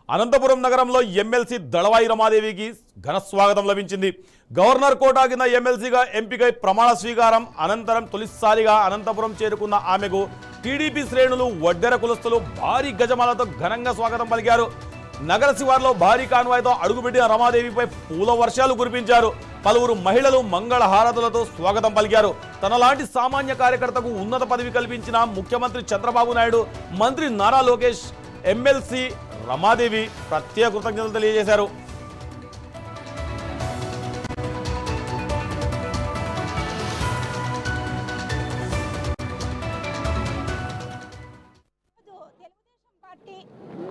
అనంతపురం నగరంలో ఎమ్మెల్సీ దళవాయి రమాదేవికి ఘన స్వాగతం లభించింది. గవర్నర్ కోటా కింద ఎమ్మెల్సీగా ఎంపికై ప్రమాణ స్వీకారం అనంతరం తొలిసారిగా అనంతపురం చేరుకున్న ఆమెకు టీడీపీ శ్రేణులు వడ్డెర కులస్తులు భారీ గజమాలతో ఘనంగా స్వాగతం పలికారు. నగర శివార్లో భారీ కాన్వాయ్తో అడుగుపెట్టిన రమాదేవిపై పూల వర్షాలు కురిపించారు. పలువురు మహిళలు మంగళ హారతులతో స్వాగతం పలికారు. తనలాంటి సామాన్య కార్యకర్తకు ఉన్నత పదవి కల్పించిన ముఖ్యమంత్రి చంద్రబాబు నాయుడు, మంత్రి నారా లోకేష్, ఎమ్మెల్సీ రమాదేవి ప్రత్యేక కృతజ్ఞతలు తెలియజేశారు.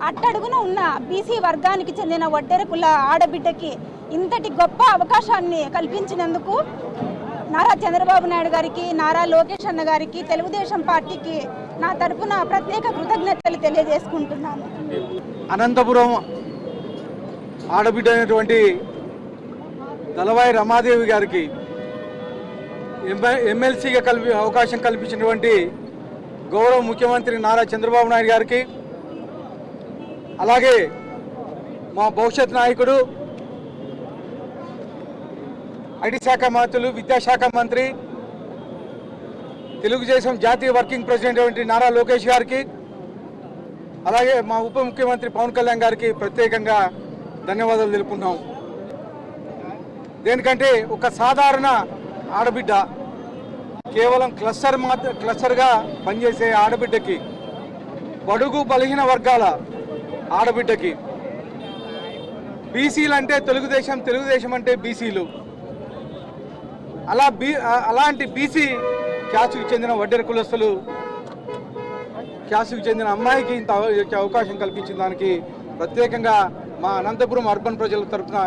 అట్టడుగున ఉన్న బీసీ వర్గానికి చెందిన వడ్డెర కుల ఆడబిడ్డకి ఇంతటి గొప్ప అవకాశాన్ని కల్పించినందుకు నారా చంద్రబాబు నాయుడు గారికి, నారా లోకేష్ అన్న గారికి, తెలుగుదేశం పార్టీకి నా తరఫున ప్రత్యేక కృతజ్ఞతలు తెలియజేసుకుంటున్నాను. అనంతపురం ఆడబిడ్డ అయినటువంటి దళవాయి రమాదేవి గారికి ఎమ్మెల్సీగా అవకాశం కల్పించినటువంటి గౌరవ ముఖ్యమంత్రి నారా చంద్రబాబు నాయుడు గారికి, అలాగే మా భవిష్యత్ నాయకుడు ఐటీ శాఖ మంత్రులు, విద్యాశాఖ మంత్రి, తెలుగుదేశం జాతీయ వర్కింగ్ ప్రెసిడెంట్ నారా లోకేష్ గారికి, అలాగే మా ఉప ముఖ్యమంత్రి పవన్ కళ్యాణ్ గారికి ప్రత్యేకంగా ధన్యవాదాలు తెలుపుకుంటున్నాం. దేనికంటే ఒక సాధారణ ఆడబిడ్డ, కేవలం క్లస్టర్గా పనిచేసే ఆడబిడ్డకి, బడుగు బలహీన వర్గాల ఆడబిడ్డకి, బీసీలు అంటే తెలుగుదేశం అంటే బీసీలు, అలాంటి బీసీ క్యాస్ట్కి చెందిన వడ్డెర కులస్తులు క్యాస్ట్కి చెందిన అమ్మాయికి ఇంత అవకాశం కల్పించిన దానికి ప్రత్యేకంగా మా అనంతపురం అర్బన్ ప్రజల తరఫున